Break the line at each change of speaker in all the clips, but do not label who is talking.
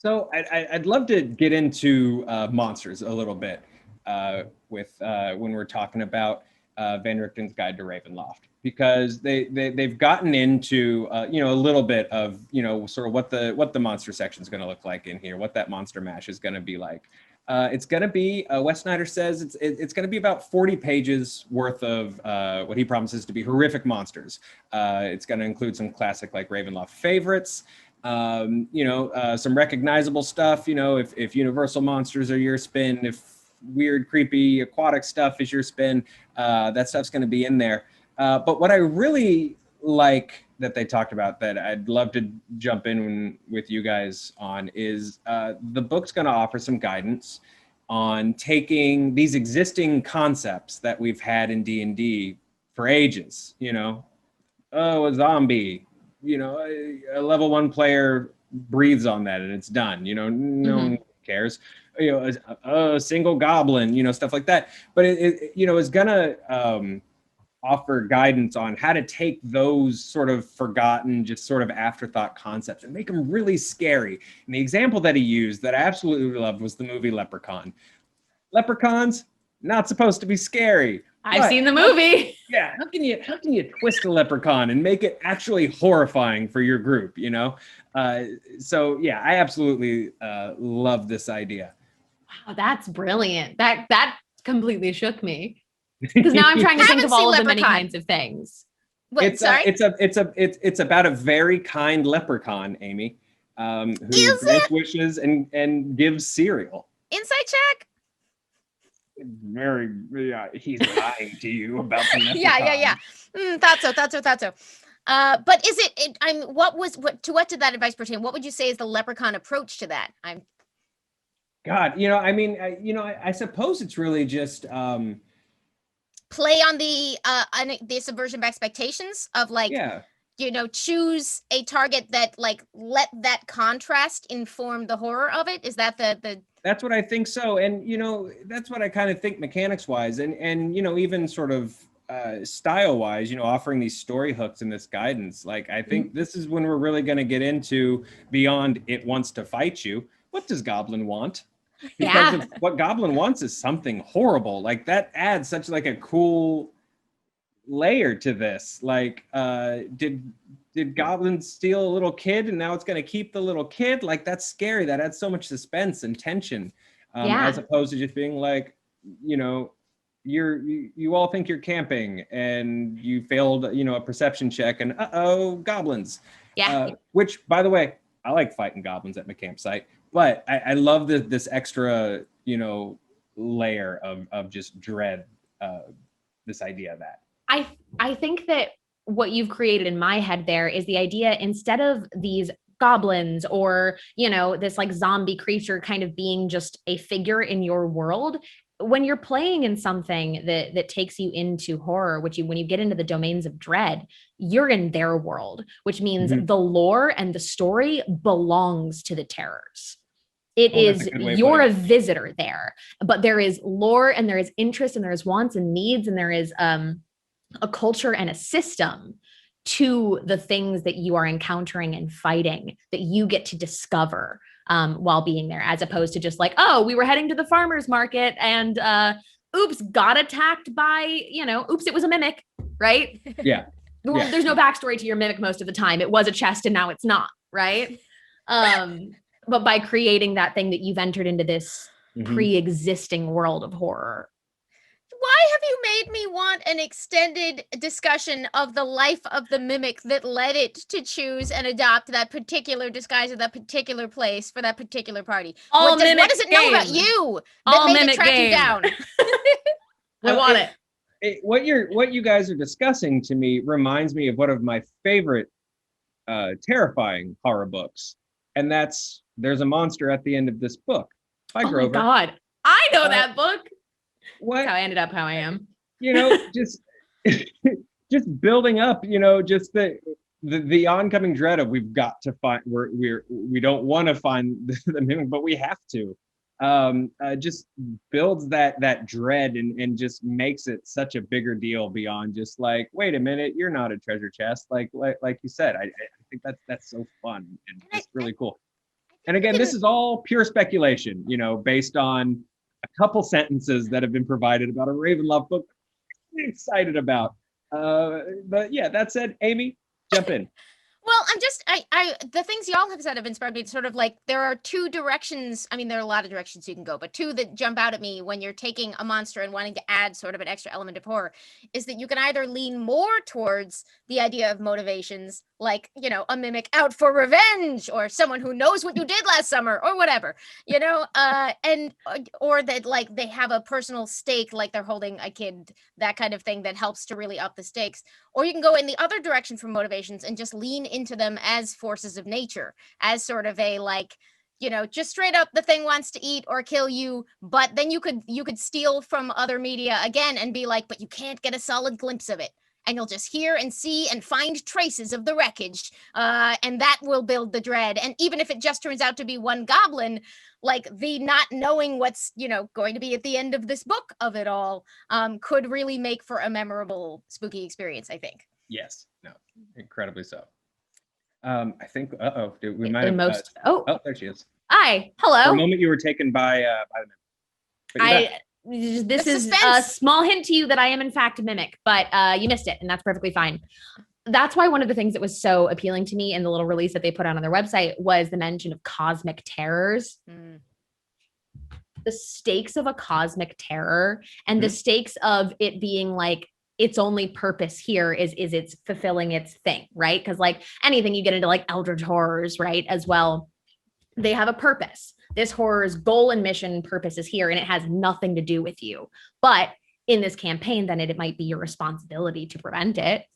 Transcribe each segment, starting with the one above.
So I'd love to get into monsters a little bit with when we're talking about Van Richten's Guide to Ravenloft, because they've gotten into a little bit of sort of what the monster section is going to look like in here, what that monster mash is going to be like. It's going to be Wes Snyder says it's going to be about 40 pages worth of what he promises to be horrific monsters. It's going to include some classic like Ravenloft favorites. Some recognizable stuff, if universal monsters are your spin, if weird, creepy aquatic stuff is your spin, that stuff's going to be in there. But what I really like that they talked about that I'd love to jump in with you guys on is the book's going to offer some guidance on taking these existing concepts that we've had in D&D for ages, a zombie, a level 1 player breathes on that and it's done, no one cares, a single goblin, stuff like that. But it is gonna offer guidance on how to take those sort of forgotten, just sort of afterthought concepts and make them really scary. And the example that he used that I absolutely loved was the movie Leprechaun. Leprechauns, not supposed to be scary.
I've seen the movie.
Yeah, how can you twist a leprechaun and make it actually horrifying for your group, So yeah, I absolutely love this idea.
Wow, that's brilliant. That completely shook me. Because now I'm trying to think of all of the many kinds of things.
Wait, sorry? It's about a very kind leprechaun, Amy, who grants wishes and gives cereal.
Insight check?
He's lying to you about the leprechaun.
Yeah. Thought so. But is it? What did that advice pertain? What would you say is the leprechaun approach to that?
I suppose it's really just
play on the subversion of expectations of choose a target that let that contrast inform the horror of it. Is that the
That's what I think so. And, that's what I kind of think mechanics wise and even sort of style wise, offering these story hooks and this guidance. Like, I think this is when we're really going to get into beyond it wants to fight you. What does Goblin want? Because what Goblin wants is something horrible. Like, that adds such like a cool layer to this. Like, did Goblin steal a little kid and now it's going to keep the little kid? Like, that's scary. That adds so much suspense and tension, as opposed to just being like, you all think you're camping and you failed, a perception check and goblins. Yeah. Which, by the way, I like fighting goblins at my campsite, but I love this extra, layer of just dread, this idea of that.
I think that what you've created in my head there is the idea, instead of these goblins or, this like zombie creature kind of being just a figure in your world, when you're playing in something that takes you into horror, when you get into the domains of dread, you're in their world, which means the lore and the story belongs to the terrors. You're a visitor there, but there is lore and there is interest and there is wants and needs and there is a culture and a system to the things that you are encountering and fighting that you get to discover while being there, as opposed to just like, oh, we were heading to the farmer's market and oops, got attacked by, oops, it was a mimic, right?
Yeah.
There's no backstory to your mimic most of the time. It was a chest and now it's not, right? But by creating that thing that you've entered into this pre-existing world of horror.
Why have you made me want an extended discussion of the life of the mimic that led it to choose and adopt that particular disguise of that particular place for that particular party? What does it know about you that made it track you down?
I want it.
What you guys are discussing to me reminds me of one of my favorite terrifying horror books, and that's There's a Monster at the End of This Book by Grover.
Oh my God, I know that book.
What?
That's how I ended up how I am.
Just building up, just the oncoming dread of we've got to find we don't want to find the mimic, but we have to. just builds that dread and just makes it such a bigger deal beyond just like, wait a minute, you're not a treasure chest. Like you said, I think that's so fun and it's really cool. And again, this is all pure speculation, based on a couple sentences that have been provided about a Ravenloft book I'm excited about. But yeah, that said, Amy, jump in.
Well, the things y'all have said have inspired me to sort of like, there are two directions. I mean, there are a lot of directions you can go, but two that jump out at me when you're taking a monster and wanting to add sort of an extra element of horror is that you can either lean more towards the idea of motivations, like, a mimic out for revenge or someone who knows what you did last summer or whatever, or that like they have a personal stake, like they're holding a kid, that kind of thing that helps to really up the stakes. Or you can go in the other direction for motivations and just lean into them as forces of nature, as sort of a like, just straight up the thing wants to eat or kill you, but then you could steal from other media again and be like, but you can't get a solid glimpse of it. And you'll just hear and see and find traces of the wreckage. And that will build the dread. And even if it just turns out to be one goblin, like the not knowing what's, going to be at the end of this book of it all, could really make for a memorable spooky experience, I think.
Yes, no, incredibly so. I think, we might have,
oh,
there she is.
Hi, hello.
For a moment you were taken by the
this is a small hint to you that I am in fact a mimic, but you missed it, and that's perfectly fine. That's why one of the things that was so appealing to me in the little release that they put out on their website was the mention of cosmic terrors. The stakes of a cosmic terror and the stakes of it being like its only purpose here is it's fulfilling its thing, right? Because like anything you get into like eldritch horrors, right, as well, they have a purpose. This horror's goal and mission and purpose is here, and it has nothing to do with you. But in this campaign, then it might be your responsibility to prevent it.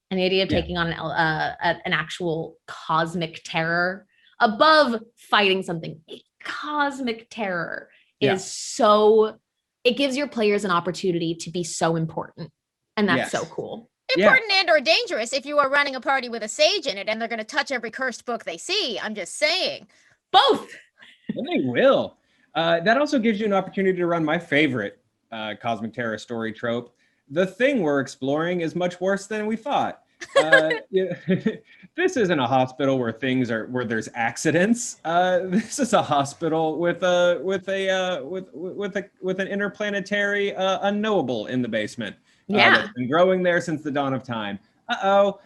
And the idea of taking on an actual cosmic terror above fighting something, a cosmic terror is so, it gives your players an opportunity to be so important. And that's so cool.
Important and or dangerous if you are running a party with a sage in it and they're going to touch every cursed book they see. I'm just saying.
Both.
And they will. That also gives you an opportunity to run my favorite cosmic terror story trope. The thing we're exploring is much worse than we thought. This isn't a hospital where there's accidents. This is a hospital with an interplanetary unknowable in the basement. That's been growing there since the dawn of time. That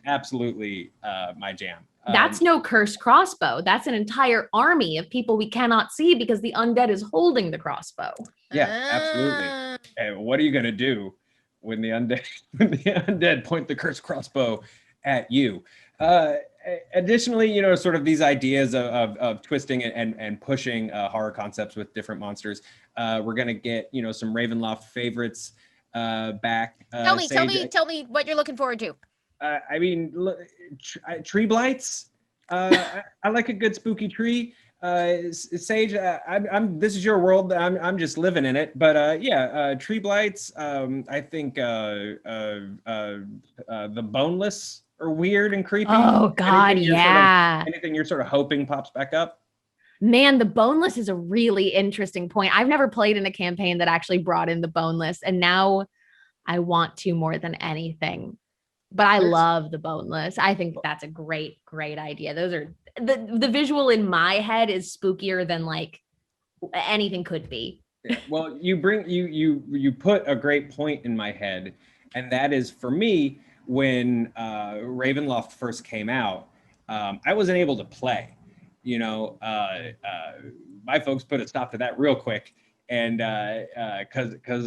absolutely my jam.
That's no cursed crossbow. That's an entire army of people we cannot see because the undead is holding the crossbow.
Yeah, absolutely. And what are you gonna do when the undead point the cursed crossbow at you? Additionally, sort of these ideas of twisting and pushing horror concepts with different monsters. We're gonna get some Ravenloft favorites back.
Tell me what you're looking forward to.
I mean, tree blights. I like a good spooky tree. Sage, this is your world. I'm just living in it. But tree blights. I think the boneless are weird and creepy.
Oh God,
anything you're sort of hoping pops back up.
Man, the boneless is a really interesting point. I've never played in a campaign that actually brought in the boneless, and now I want to more than anything. But I love the boneless. I think that's a great idea. Those are the visual in my head is spookier than like anything could be.
Yeah. Well, you put a great point in my head, and that is for me when Ravenloft first came out, I wasn't able to play. My folks put a stop to that real quick, and because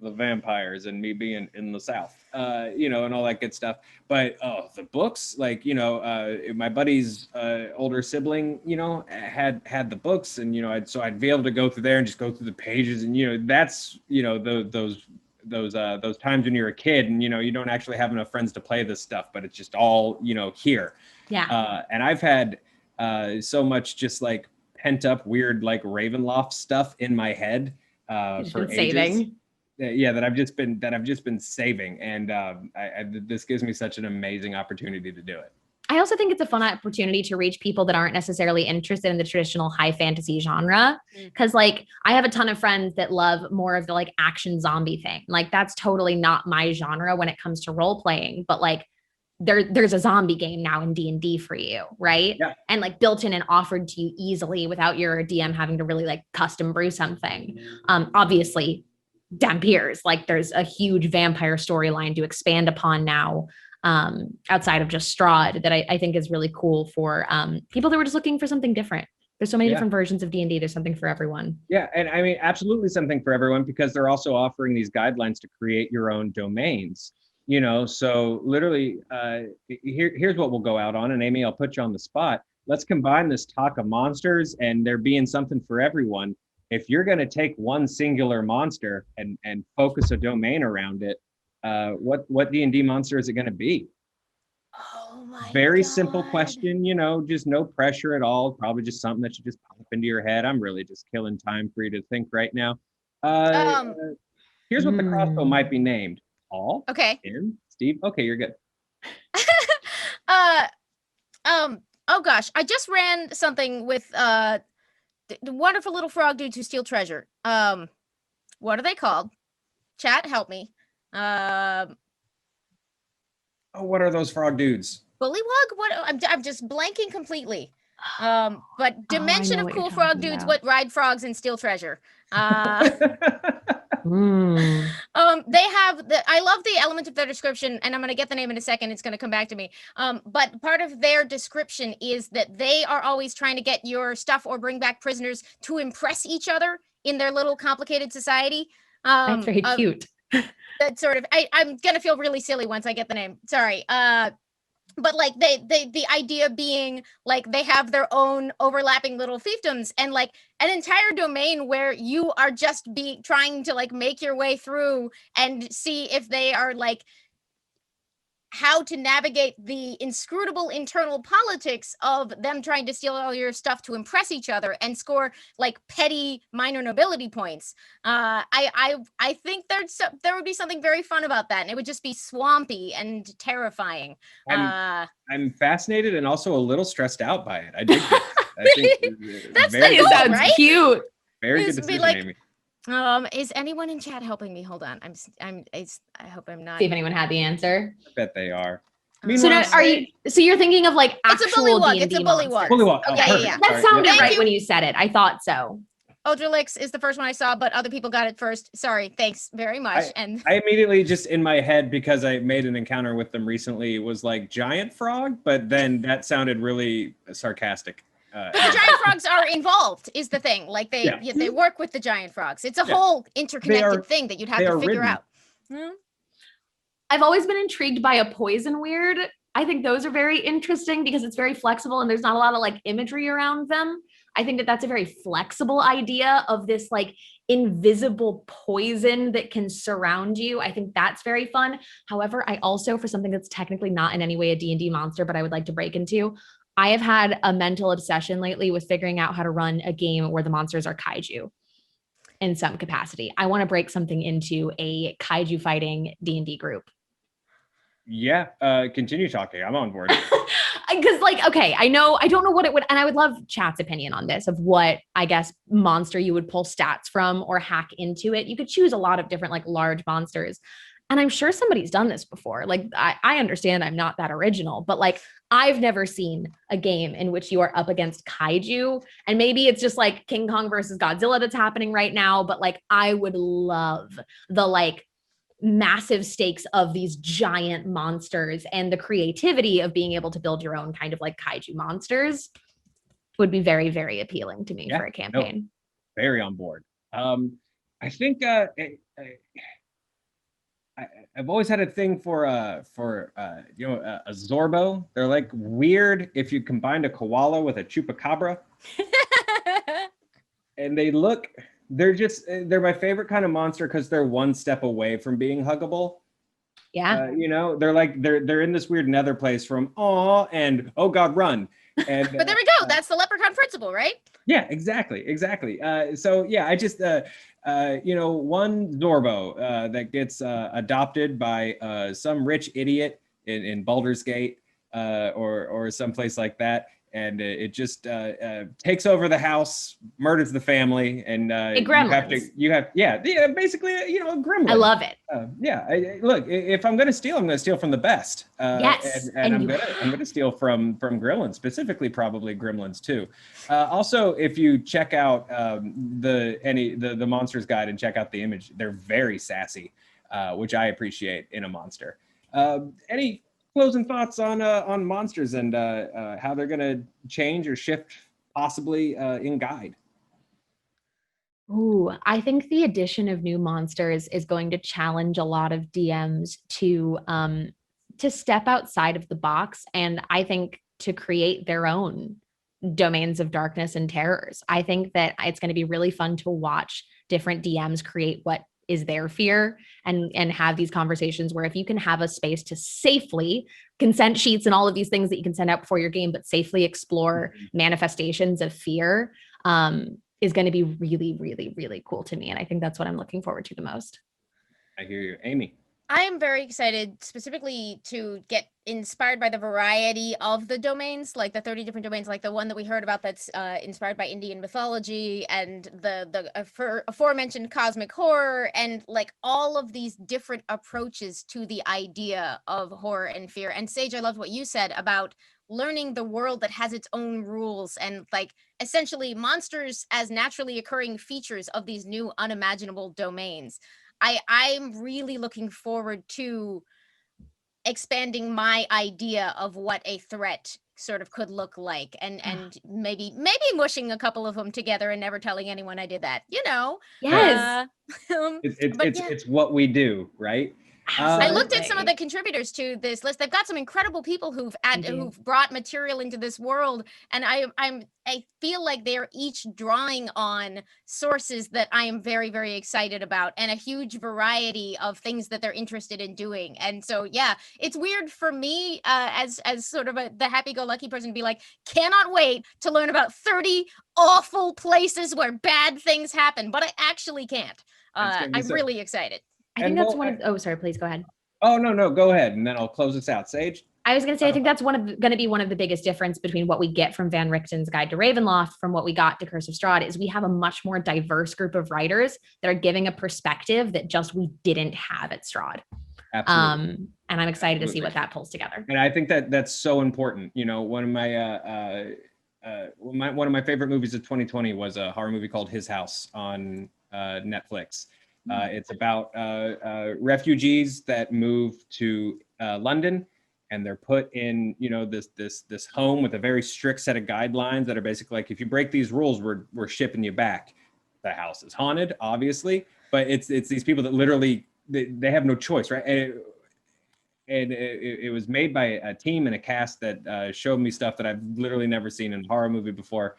the vampires and me being in the South, and all that good stuff. But the books, like my buddy's older sibling, had the books, and I'd be able to go through there and just go through the pages, and that's those times when you're a kid and you don't actually have enough friends to play this stuff, but it's just all here. And I've had so much just like pent up weird like Ravenloft stuff in my head for ages.
Saving.
That I've just been saving, and this gives me such an amazing opportunity to do it.
I also think it's a fun opportunity to reach people that aren't necessarily interested in the traditional high fantasy genre. Cause like I have a ton of friends that love more of the like action zombie thing. Like that's totally not my genre when it comes to role playing, but like there's a zombie game now in D&D for you, right?
Yeah.
And like built in and offered to you easily without your DM having to really like custom brew something. Obviously, Dampiers, like there's a huge vampire storyline to expand upon now, outside of just Strahd, that I think is really cool for people that were just looking for something different. There's so many different versions of D&D. There's something for everyone.
Yeah, and I mean, absolutely something for everyone, because they're also offering these guidelines to create your own domains. You know, so literally, here's what we'll go out on. And Amy, I'll put you on the spot. Let's combine this talk of monsters and there being something for everyone. If you're going to take one singular monster and focus a domain around it, what D&D monster is it going to be?
Oh my
Very
God.
simple question, you know, just no pressure at all. Probably just something that should just pop into your head. I'm really just killing time for you to think right now. Here's what the crossbow might be named. Paul?
Okay.
Tim? Steve? Okay, you're good.
Oh gosh, I just ran something with the wonderful little frog dudes who steal treasure. What are they called? Chat, help me.
Oh, what are those frog dudes?
Bullywug? What? I'm just blanking completely. But Dimension of Cool Frog Dudes, what ride frogs and steal treasure. They have I love the element of their description, and I'm going to get the name in a second. It's going to come back to me. But part of their description is that they are always trying to get your stuff or bring back prisoners to impress each other in their little complicated society.
That's very cute.
That sort of, I'm going to feel really silly once I get the name. Sorry. But like the idea being like they have their own overlapping little fiefdoms and like an entire domain where you are just trying to like make your way through and see if they are like how to navigate the inscrutable internal politics of them trying to steal all your stuff to impress each other and score like petty minor nobility points. I think there would be something very fun about that, and it would just be swampy and terrifying.
I'm fascinated and also a little stressed out by it. I dig it. I think
That's
That sounds
right?
Cute.
Very good decision,
like,
Amy.
Is anyone in chat helping me? Hold on. I hope I'm not.
See if anyone had the answer.
I bet they are.
So now, you're thinking of like
It's a
actual
bullywug.
D&D
It's a
monsters.
bullywug.
Bullywug.
Okay,
perfect.
yeah.
That sounded
Thank
right
you.
when you said it. I thought so.
Odrelix is the first one I saw, but other people got it first. Sorry. Thanks very much.
I immediately just in my head, because I made an encounter with them recently, was like giant frog, but then that sounded really sarcastic.
But the giant frogs are involved, is the thing. Like they work with the giant frogs. It's a whole interconnected thing that you'd have to figure out.
I've always been intrigued by a poison weird. I think those are very interesting because it's very flexible and there's not a lot of like imagery around them. I think that that's a very flexible idea of this like invisible poison that can surround you. I think that's very fun. However, I also, for something that's technically not in any way a D&D monster, but I would like to break into, I have had a mental obsession lately with figuring out how to run a game where the monsters are kaiju in some capacity. I want to break something into a kaiju fighting D&D group.
Yeah, continue talking. I'm on board.
Because like, okay, I don't know what it would, and I would love chat's opinion on this of what I guess monster you would pull stats from or hack into it. You could choose a lot of different like large monsters. And I'm sure somebody's done this before. Like I understand I'm not that original, but like I've never seen a game in which you are up against kaiju. And maybe it's just like King Kong versus Godzilla that's happening right now. But like I would love the like massive stakes of these giant monsters and the creativity of being able to build your own kind of like kaiju monsters would be very, very appealing to me for a campaign.
No, very on board. I think I've always had a thing for a Zorbo. They're like weird if you combined a koala with a chupacabra. And they're my favorite kind of monster because they're one step away from being huggable.
Yeah.
They're in this weird nether place from aw and oh god run. And
but there we go. That's the leprechaun principle, right?
Yeah, exactly. So yeah, I just one Zorbo that gets adopted by some rich idiot in Baldur's Gate, or someplace like that. And it just takes over the house, murders the family, and basically, a gremlin.
I love it.
Look, if I'm gonna steal, I'm gonna steal from the best.
Yes,
and I'm gonna steal from gremlins, specifically probably gremlins too. Also, if you check out the Monsters Guide and check out the image, they're very sassy, which I appreciate in a monster. Any closing thoughts on monsters and how they're going to change or shift possibly in Guide?
Ooh, I think the addition of new monsters is going to challenge a lot of DMs to step outside of the box, and I think to create their own domains of darkness and terrors. I think that it's going to be really fun to watch different DMs create what is their fear and have these conversations where if you can have a space to safely consent sheets and all of these things that you can send out before your game, but safely explore manifestations of fear, is going to be really, really, really cool to me. And I think that's what I'm looking forward to the most.
I hear you. Amy?
I am very excited specifically to get inspired by the variety of the domains, like the 30 different domains, like the one that we heard about that's inspired by Indian mythology and the aforementioned cosmic horror, and like all of these different approaches to the idea of horror and fear. And Saige, I loved what you said about learning the world that has its own rules and like essentially monsters as naturally occurring features of these new unimaginable domains. I'm really looking forward to expanding my idea of what a threat sort of could look like, and maybe mushing a couple of them together and never telling anyone I did that.
Yes.
It's what we do, right?
I looked at some of the contributors to this list. They've got some incredible people who've brought material into this world, and I feel like they're each drawing on sources that I am very, very excited about, and a huge variety of things that they're interested in doing. And so, yeah, it's weird for me as sort of the happy-go-lucky person to be like, cannot wait to learn about 30 awful places where bad things happen, but I actually can't. I'm really excited.
I think that's one of, sorry, please go ahead.
Oh, no, go ahead. And then I'll close this out. Saige?
I was going to say, I think that's going to be one of the biggest difference between what we get from Van Richten's Guide to Ravenloft from what we got to Curse of Strahd is we have a much more diverse group of writers that are giving a perspective that just we didn't have at Strahd.
Absolutely.
And I'm excited to see what that pulls together.
And I think that's so important. One of my favorite movies of 2020 was a horror movie called His House on Netflix. It's about refugees that move to London, and they're put in, this home with a very strict set of guidelines that are basically like, if you break these rules, we're shipping you back. The house is haunted, obviously, but it's these people that literally they have no choice, right? And it was made by a team and a cast that showed me stuff that I've literally never seen in a horror movie before.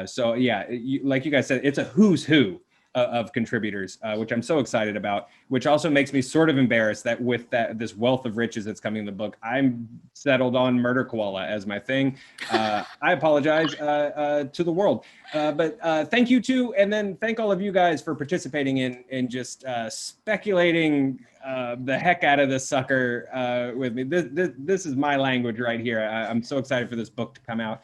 So yeah, like you guys said, it's a who's who of contributors, which I'm so excited about, which also makes me sort of embarrassed that with this wealth of riches that's coming in the book, I'm settled on Murder Koala as my thing. I apologize to the world, but thank you too, and then thank all of you guys for participating in just speculating the heck out of this sucker with me. This is my language right here. I'm so excited for this book to come out.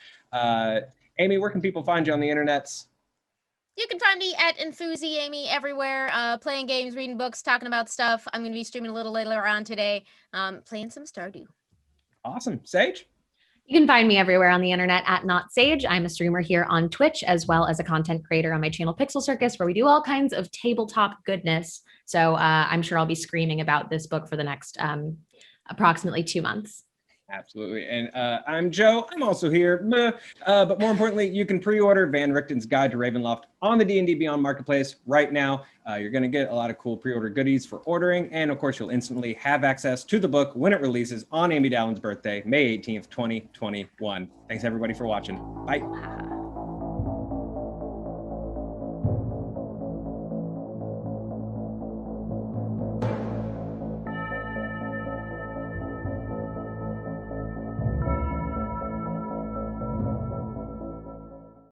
Amy, where can people find you on the internets?
You can find me at EnthusiAmy everywhere, playing games, reading books, talking about stuff. I'm going to be streaming a little later on today, playing some Stardew.
Awesome. Saige?
You can find me everywhere on the internet at Not Saige. I'm a streamer here on Twitch, as well as a content creator on my channel Pixel Circus, where we do all kinds of tabletop goodness. So I'm sure I'll be screaming about this book for the next approximately 2 months.
Absolutely. And I'm Joe. I'm also here. But more importantly, you can pre-order Van Richten's Guide to Ravenloft on the D&D Beyond Marketplace right now. You're going to get a lot of cool pre-order goodies for ordering. And of course, you'll instantly have access to the book when it releases on Amy Dallen's birthday, May 18th, 2021. Thanks everybody for watching. Bye.